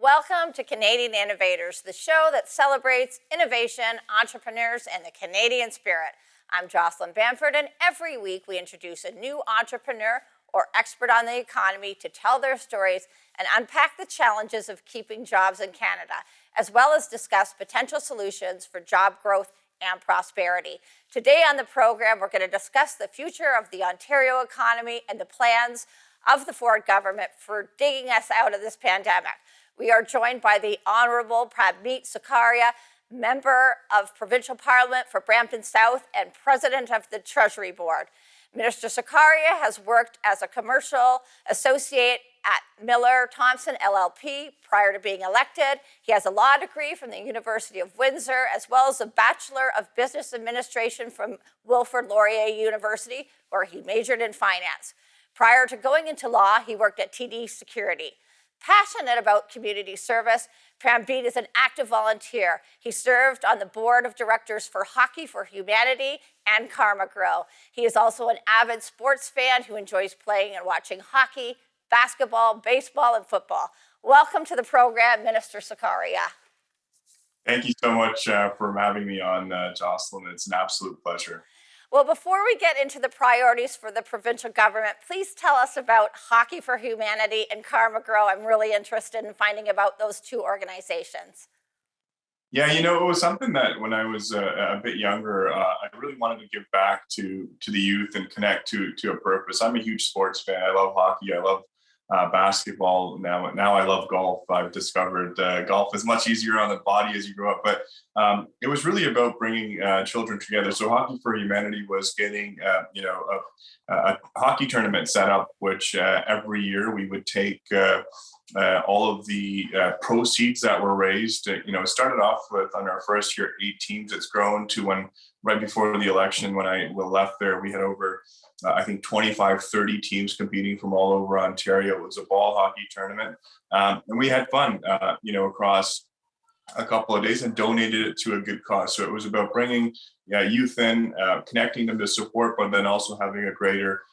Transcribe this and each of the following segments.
Welcome to Canadian Innovators, the show that celebrates innovation, entrepreneurs, and the Canadian spirit. I'm Jocelyn Bamford, and every week we introduce a new entrepreneur or expert on the economy to tell their stories and unpack the challenges of keeping jobs in Canada, as well as discuss potential solutions for job growth and prosperity. Today on the program, we're going to discuss the future of the Ontario economy and the plans of the Ford government for digging us out of this pandemic. We are joined by the Honourable Prabmeet Sarkaria, Member of Provincial Parliament for Brampton South and President of the Treasury Board. Minister Sarkaria has worked as a commercial associate at Miller Thomson LLP prior to being elected. He has a law degree from the University of Windsor, as well as a Bachelor of Business Administration from Wilfrid Laurier University, where he majored in finance. Prior to going into law, he worked at TD Security. Passionate about community service, Prabmeet is an active volunteer. He served on the board of directors for Hockey for Humanity and Karma Grow. He is also an avid sports fan who enjoys playing and watching hockey, basketball, baseball, and football. Welcome to the program, Minister Sarkaria. Thank you so much for having me on, Jocelyn. It's an absolute pleasure. Well, before we get into the priorities for the provincial government, please tell us about Hockey for Humanity and Karma Grow. I'm really interested in finding about those two organizations. Yeah, it was something that when I was a bit younger, I really wanted to give back to the youth and connect to a purpose. I'm a huge sports fan. I love hockey. I love basketball. Now I love golf. I've discovered golf is much easier on the body as you grow up, but it was really about bringing children together. So Hockey for Humanity was getting a hockey tournament set up, which every year we would take all of the proceeds that were raised. It started off with, on our first year, 8 teams. It's grown to when right before the election, when I left there, we had over I think 25, 30 teams competing from all over Ontario. It was a ball hockey tournament. And we had fun, across a couple of days and donated it to a good cause. So it was about bringing youth in, connecting them to support, but then also having a greater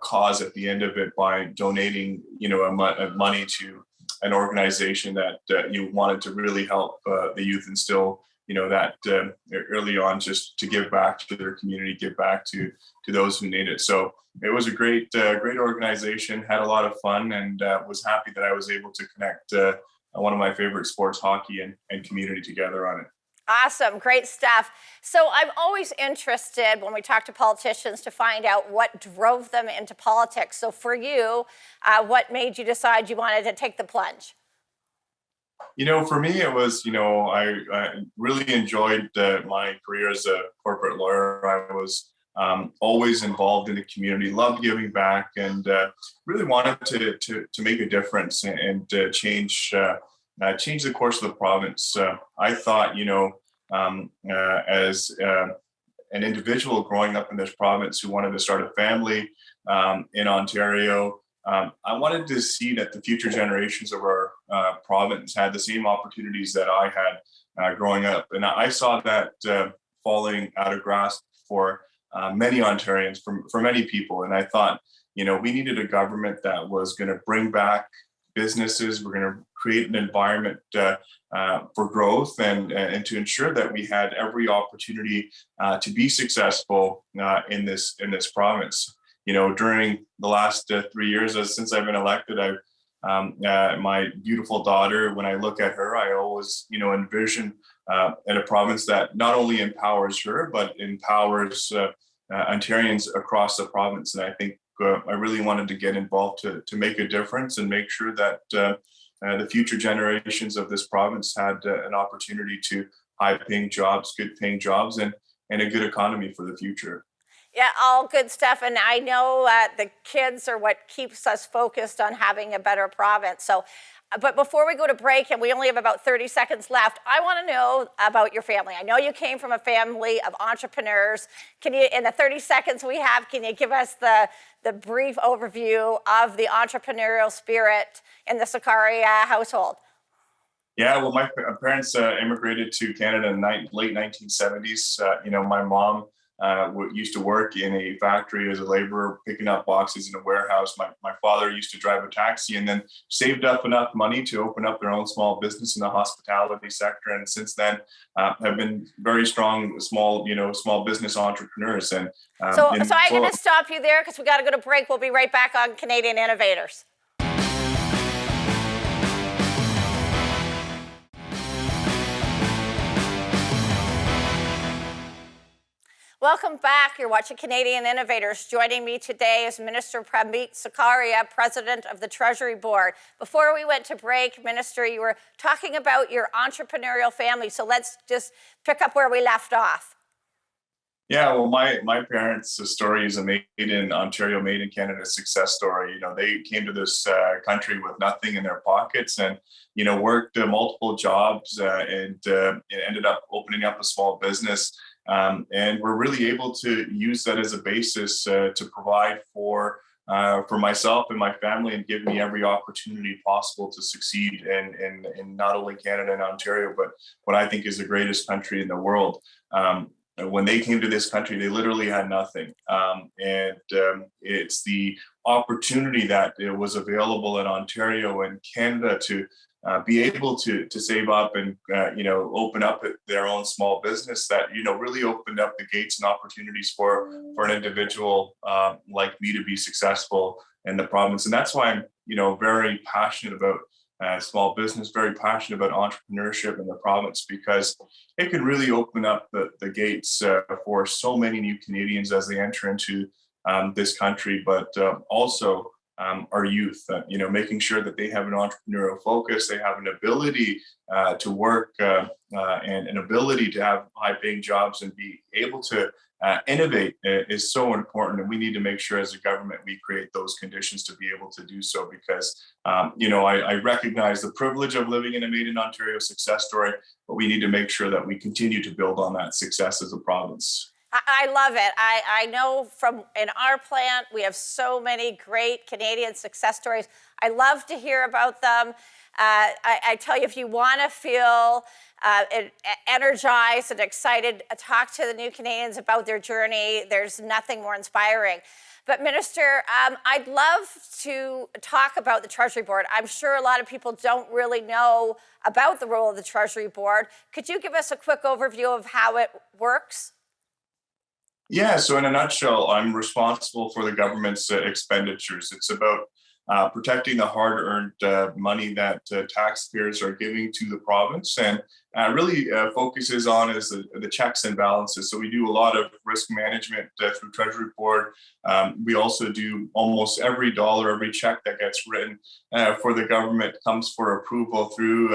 cause at the end of it by donating, money to an organization that you wanted to really help the youth instill that early on, just to give back to their community, give back to those who need it. So it was a great organization, had a lot of fun, and was happy that I was able to connect one of my favorite sports, hockey, and community together on it. Awesome, great stuff. So I'm always interested when we talk to politicians to find out what drove them into politics. So for you, what made you decide you wanted to take the plunge? For me, it was, I really enjoyed my career as a corporate lawyer. I was always involved in the community, loved giving back, and really wanted to make a difference and change the course of the province. I thought, as an individual growing up in this province who wanted to start a family in Ontario, I wanted to see that the future generations of our province had the same opportunities that I had growing up. And I saw that falling out of grasp for many Ontarians, for many people. And I thought, we needed a government that was going to bring back businesses. We're going to create an environment for growth and to ensure that we had every opportunity to be successful in this province. During the last 3 years, since I've been elected, my beautiful daughter, when I look at her, I always, envision in a province that not only empowers her, but empowers Ontarians across the province. And I think I really wanted to get involved to make a difference and make sure that the future generations of this province had an opportunity to high-paying jobs, good-paying jobs, and a good economy for the future. Yeah, all good stuff. And I know the kids are what keeps us focused on having a better province. So, but before we go to break, and we only have about 30 seconds left, I want to know about your family. I know you came from a family of entrepreneurs. Can you, in the 30 seconds we have, can you give us the brief overview of the entrepreneurial spirit in the Sarkaria household? Yeah, well, my parents immigrated to Canada in late 1970s. My mom used to work in a factory as a laborer, picking up boxes in a warehouse. My father used to drive a taxi, and then saved up enough money to open up their own small business in the hospitality sector. And since then, have been very strong small business entrepreneurs. And so I'm going to stop you there because we got to go to break. We'll be right back on Canadian Innovators. Welcome back. You're watching Canadian Innovators. Joining me today is Minister Prabmeet Sarkaria, President of the Treasury Board. Before we went to break, Minister, you were talking about your entrepreneurial family. So let's just pick up where we left off. Yeah, well, my parents' story is a made in Ontario, made in Canada success story. They came to this country with nothing in their pockets, and worked multiple jobs and ended up opening up a small business. And we're really able to use that as a basis to provide for myself and my family, and give me every opportunity possible to succeed in not only Canada and Ontario, but what I think is the greatest country in the world. When they came to this country, they literally had nothing. It's the opportunity that it was available in Ontario and Canada to be able to save up and open up their own small business that really opened up the gates and opportunities for an individual like me to be successful in the province. And that's why I'm very passionate about small business, very passionate about entrepreneurship in the province, because it could really open up the gates for so many new Canadians as they enter into this country, but also our youth, making sure that they have an entrepreneurial focus, they have an ability to work and an ability to have high-paying jobs and be able to innovate is so important. And we need to make sure as a government we create those conditions to be able to do so, because I recognize the privilege of living in a Made in Ontario success story, but we need to make sure that we continue to build on that success as a province. I love it. I know from in our plant, we have so many great Canadian success stories. I love to hear about them. I tell you, if you want to feel energized and excited, talk to the new Canadians about their journey. There's nothing more inspiring. But Minister, I'd love to talk about the Treasury Board. I'm sure a lot of people don't really know about the role of the Treasury Board. Could you give us a quick overview of how it works? Yeah, so in a nutshell, I'm responsible for the government's expenditures. It's about protecting the hard-earned money that taxpayers are giving to the province, and really focuses on is the checks and balances. So we do a lot of risk management through Treasury Board. We also do almost every dollar, every check that gets written for the government comes for approval through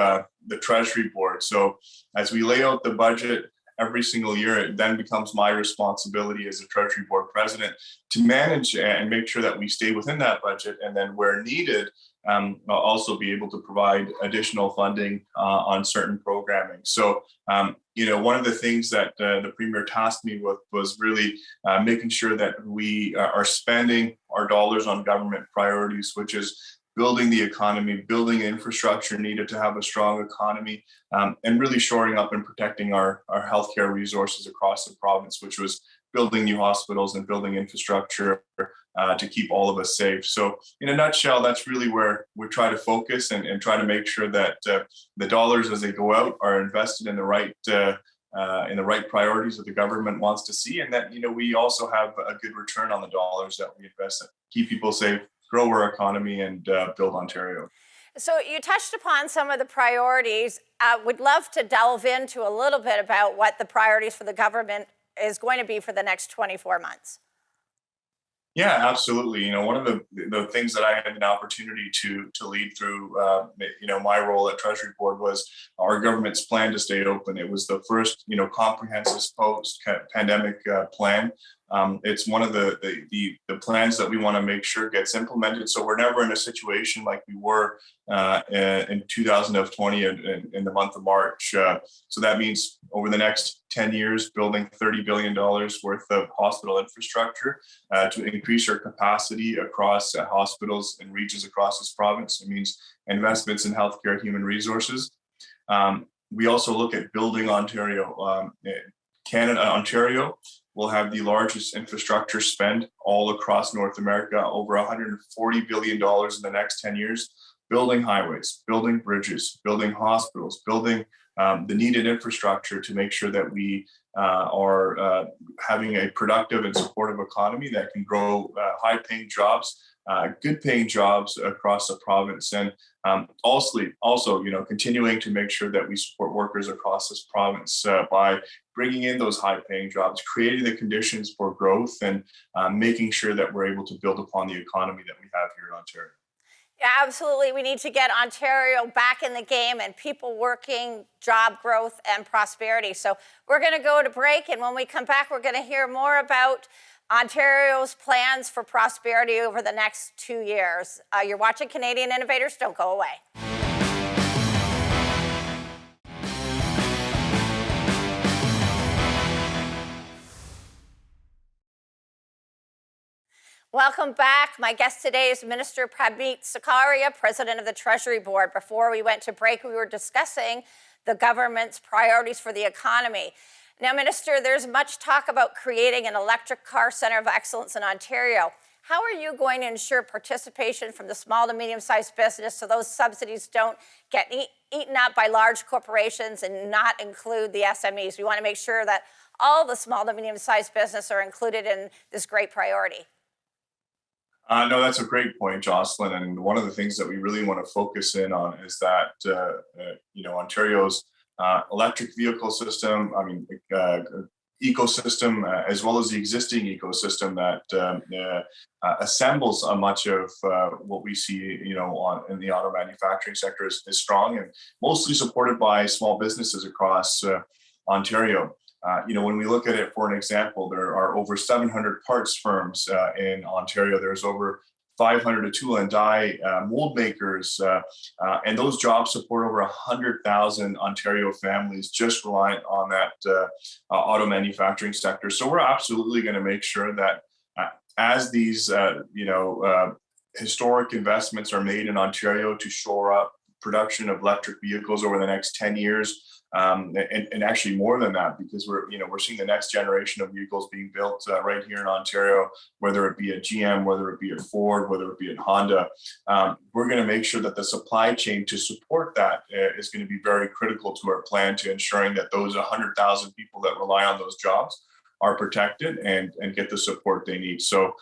the Treasury Board. So as we lay out the budget every single year, it then becomes my responsibility as a Treasury Board president to manage and make sure that we stay within that budget, and then where needed, also be able to provide additional funding on certain programming. So, one of the things that the Premier tasked me with was really making sure that we are spending our dollars on government priorities, which is building the economy, building infrastructure needed to have a strong economy, and really shoring up and protecting our healthcare resources across the province, which was building new hospitals and building infrastructure to keep all of us safe. So in a nutshell, that's really where we try to focus and try to make sure that the dollars as they go out are invested in the right priorities that the government wants to see, and that we also have a good return on the dollars that we invest in, keep people safe, grow our economy, and build Ontario. So you touched upon some of the priorities. Would love to delve into a little bit about what the priorities for the government is going to be for the next 24 months. Yeah, absolutely. One of the things that I had an opportunity to lead through, my role at Treasury Board was our government's plan to stay open. It was the first, comprehensive post-pandemic plan. It's one of the plans that we want to make sure gets implemented, so we're never in a situation like we were in 2020 in the month of March. So that means over the next 10 years, building $30 billion worth of hospital infrastructure to increase our capacity across hospitals and regions across this province. It means investments in healthcare, human resources. We also look at building Ontario. Ontario We'll have the largest infrastructure spend all across North America, over $140 billion in the next 10 years, building highways, building bridges, building hospitals, building the needed infrastructure to make sure that we are having a productive and supportive economy that can grow high-paying jobs, good-paying jobs across the province, and also, continuing to make sure that we support workers across this province by bringing in those high-paying jobs, creating the conditions for growth, and making sure that we're able to build upon the economy that we have here in Ontario. Yeah, absolutely. We need to get Ontario back in the game and people working, job growth, and prosperity. So we're going to go to break, and when we come back, we're going to hear more about Ontario's plans for prosperity over the next 2 years. You're watching Canadian Innovators. Don't go away. Welcome back. My guest today is Minister Prabmeet Sarkaria, President of the Treasury Board. Before we went to break, we were discussing the government's priorities for the economy. Now, Minister, there's much talk about creating an electric car centre of excellence in Ontario. How are you going to ensure participation from the small to medium-sized business so those subsidies don't get eaten up by large corporations and not include the SMEs? We want to make sure that all the small to medium-sized business are included in this great priority. No, that's a great point, Jocelyn. And one of the things that we really want to focus in on is that, Ontario's electric vehicle system, ecosystem, as well as the existing ecosystem that assembles much of what we see, in the auto manufacturing sector is strong and mostly supported by small businesses across Ontario. When we look at it, for an example, there are over 700 parts firms in Ontario. There's over 500 tool and die mold makers, and those jobs support over 100,000 Ontario families just reliant on that auto manufacturing sector. So we're absolutely going to make sure that as these, historic investments are made in Ontario to shore up production of electric vehicles over the next 10 years, and actually more than that, because we're seeing the next generation of vehicles being built right here in Ontario, whether it be at GM, whether it be at Ford, whether it be at Honda. We're going to make sure that the supply chain to support that is going to be very critical to our plan to ensuring that those 100,000 people that rely on those jobs are protected and get the support they need. So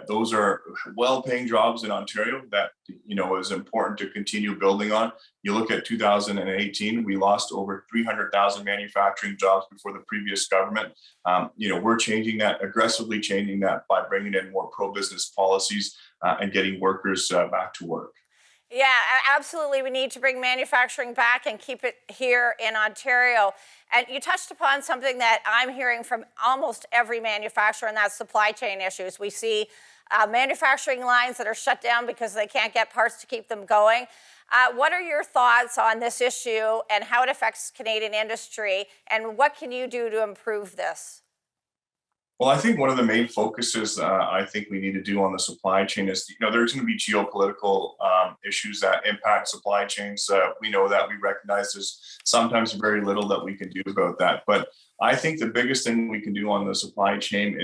those are well-paying jobs in Ontario that is important to continue building on. You look at 2018, we lost over 300,000 manufacturing jobs before the previous government. We're aggressively changing that by bringing in more pro-business policies and getting workers back to work. Yeah, absolutely. We need to bring manufacturing back and keep it here in Ontario. And you touched upon something that I'm hearing from almost every manufacturer, and that's supply chain issues. We see manufacturing lines that are shut down because they can't get parts to keep them going. What are your thoughts on this issue and how it affects Canadian industry, and what can you do to improve this? Well, I think one of the main focuses I think we need to do on the supply chain is, there's going to be geopolitical issues that impact supply chains. We know that, we recognize there's sometimes very little that we can do about that. But I think the biggest thing we can do on the supply chain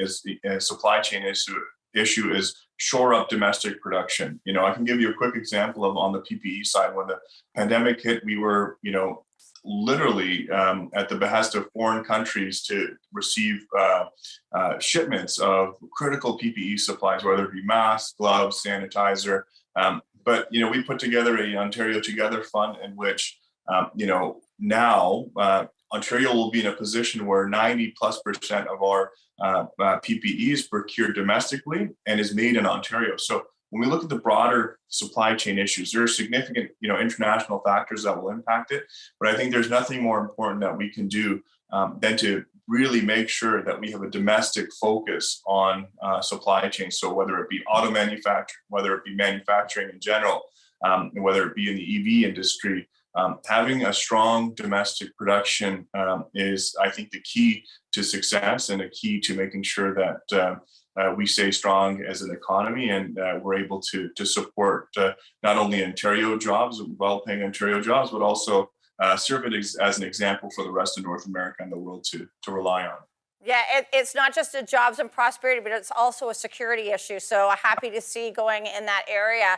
issue is shore up domestic production. I can give you a quick example of on the PPE side. When the pandemic hit, we were, literally at the behest of foreign countries to receive shipments of critical PPE supplies, whether it be masks, gloves, sanitizer. But we put together a Ontario Together Fund in which now Ontario will be in a position where 90+% of our PPE is procured domestically and is made in Ontario. So when we look at the broader supply chain issues, there are significant, international factors that will impact it. But I think there's nothing more important that we can do than to really make sure that we have a domestic focus on supply chain. So whether it be auto manufacturing, whether it be manufacturing in general, whether it be in the EV industry, having a strong domestic production is, I think, the key to success and a key to making sure that we stay strong as an economy and we're able to support not only Ontario jobs, well-paying Ontario jobs, but also serve it as an example for the rest of North America and the world to rely on. Yeah, it's not just a jobs and prosperity, but it's also a security issue. So happy to see going in that area.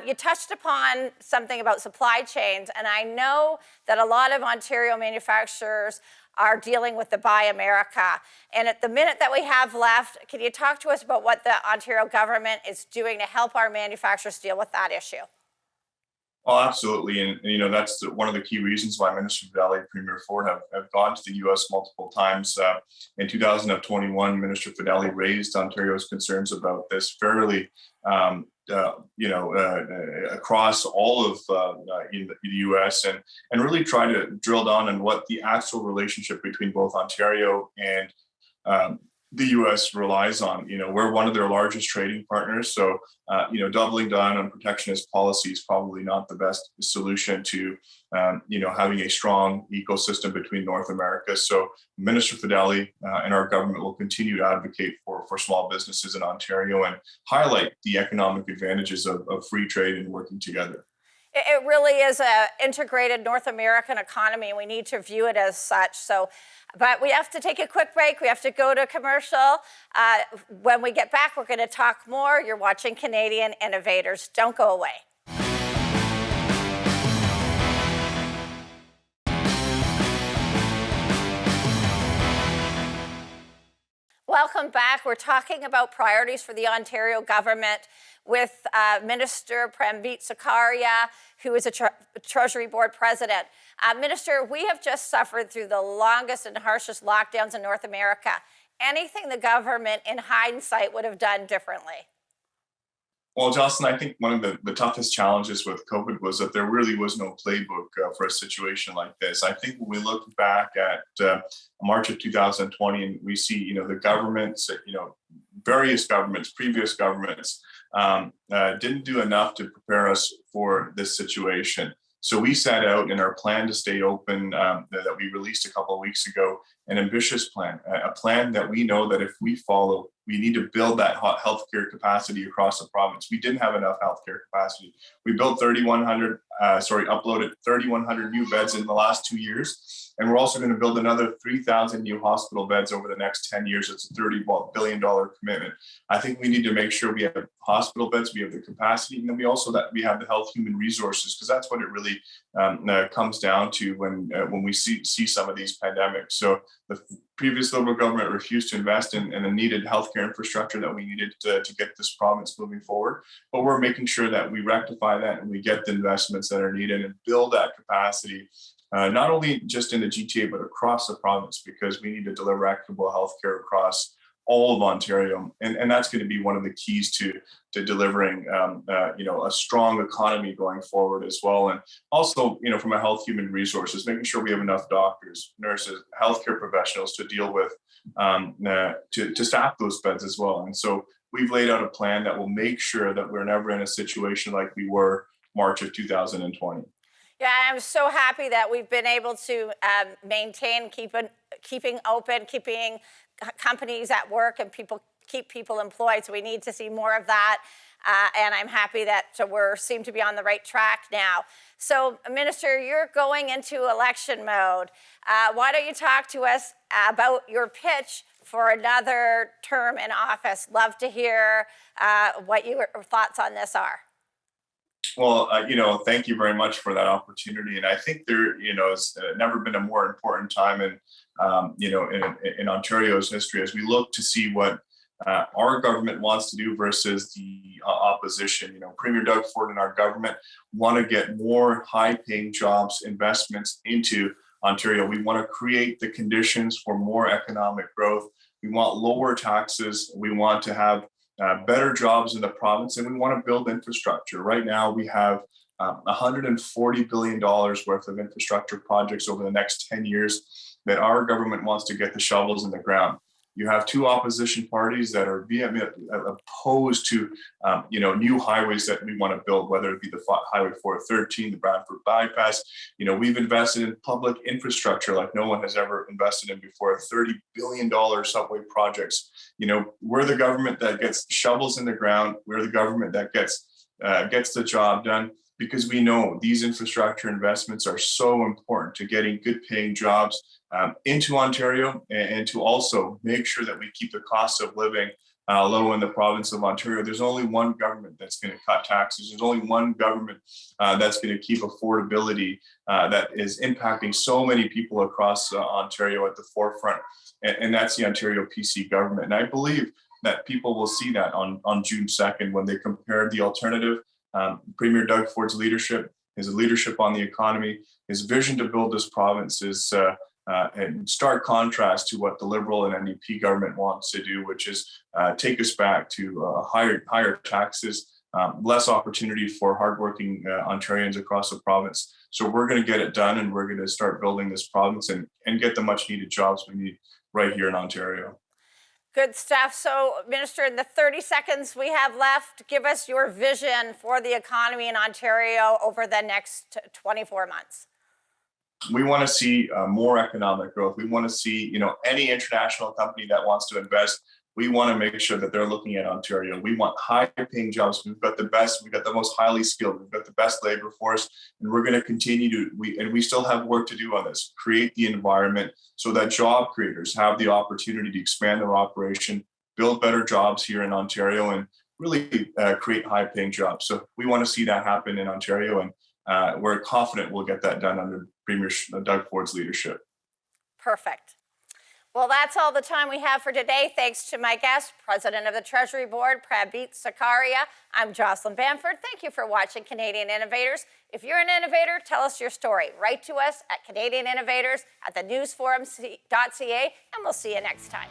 You touched upon something about supply chains, and I know that a lot of Ontario manufacturers are dealing with the Buy America. And at the minute that we have left, can you talk to us about what the Ontario government is doing to help our manufacturers deal with that issue? Oh, absolutely. And that's one of the key reasons why Minister Valley, Premier Ford have gone to the US multiple times. In 2021, Minister Fideli raised Ontario's concerns about this fairly, across all of in the US and really try to drill down on what the actual relationship between both Ontario and the U.S. relies on. We're one of their largest trading partners, so doubling down on protectionist policy is probably not the best solution to having a strong ecosystem between North America. So Minister Fideli and our government will continue to advocate for small businesses in Ontario and highlight the economic advantages of free trade and working together. It really is an integrated North American economy, and we need to view it as such. But we have to take a quick break. We have to go to commercial. When we get back, we're going to talk more. You're watching Canadian Innovators. Don't go away. Welcome back. We're talking about priorities for the Ontario government with Minister Prabmeet Sarkaria, who is a Treasury Board president. Minister, we have just suffered through the longest and harshest lockdowns in North America. Anything the government, in hindsight, would have done differently? Well, Jocelyn, I think one of the toughest challenges with COVID was that there really was no playbook for a situation like this. I think when we look back at March of 2020 and we see, the governments, various governments, previous governments didn't do enough to prepare us for this situation. So we set out in our plan to stay open that we released a couple of weeks ago, an ambitious plan, a plan that we know that if we follow, we need to build that healthcare capacity across the province. We didn't have enough healthcare capacity. We built uploaded 3,100 new beds in the last 2 years. And we're also going to build another 3,000 new hospital beds over the next 10 years. It's a $30 billion commitment. I think we need to make sure we have hospital beds, we have the capacity, and then we have the health human resources, because that's what it really comes down to when we see some of these pandemics. So the previous Liberal government refused to invest in the needed healthcare infrastructure that we needed to get this province moving forward. But we're making sure that we rectify that and we get the investments that are needed and build that capacity. Not only just in the GTA, but across the province, because we need to deliver equitable healthcare across all of Ontario. And that's going to be one of the keys to delivering, a strong economy going forward as well. And also, from a health human resources, making sure we have enough doctors, nurses, healthcare professionals to deal with, to staff those beds as well. And so we've laid out a plan that will make sure that we're never in a situation like we were March of 2020. Yeah, I'm so happy that we've been able to maintain, keeping open, keeping companies at work and keep people employed. So we need to see more of that. And I'm happy that seem to be on the right track now. So, Minister, you're going into election mode. Why don't you talk to us about your pitch for another term in office? Love to hear what your thoughts on this are. Well, thank you very much for that opportunity. And I think there, has never been a more important time in Ontario's history as we look to see what our government wants to do versus the opposition. Premier Doug Ford and our government want to get more high-paying jobs, investments into Ontario. We want to create the conditions for more economic growth. We want lower taxes. We want to have better jobs in the province, and we want to build infrastructure. Right now, we have $140 billion worth of infrastructure projects over the next 10 years that our government wants to get the shovels in the ground. You have two opposition parties that are vehemently opposed to, new highways that we want to build, whether it be the Highway 413, the Brampton bypass. We've invested in public infrastructure like no one has ever invested in before, $30 billion subway projects. We're the government that gets shovels in the ground. We're the government that gets the job done, because we know these infrastructure investments are so important to getting good paying jobs into Ontario, and to also make sure that we keep the cost of living low in the province of Ontario. There's only one government that's going to cut taxes. There's only one government that's going to keep affordability that is impacting so many people across Ontario at the forefront, and that's the Ontario PC government. And I believe that people will see that on June 2nd when they compare the alternative. Premier Doug Ford's leadership, his leadership on the economy, his vision to build this province is in stark contrast to what the Liberal and NDP government wants to do, which is take us back to higher taxes, less opportunity for hardworking Ontarians across the province. So we're going to get it done, and we're going to start building this province and get the much needed jobs we need right here in Ontario. Good stuff. So, Minister, in the 30 seconds we have left, give us your vision for the economy in Ontario over the next 24 months. We want to see more economic growth. We want to see, any international company that wants to invest, we want to make sure that they're looking at Ontario. We want high-paying jobs. We've got the best. We've got the most highly skilled. We've got the best labor force, and we're going to continue to. We still have work to do on this. Create the environment so that job creators have the opportunity to expand their operation, build better jobs here in Ontario, and really create high-paying jobs. So we want to see that happen in Ontario, and we're confident we'll get that done under Premier Doug Ford's leadership. Perfect. Well, that's all the time we have for today. Thanks to my guest, President of the Treasury Board, Prabmeet Sarkaria. I'm Jocelyn Bamford. Thank you for watching Canadian Innovators. If you're an innovator, tell us your story. Write to us at Canadian Innovators at thenewsforum.ca, and we'll see you next time.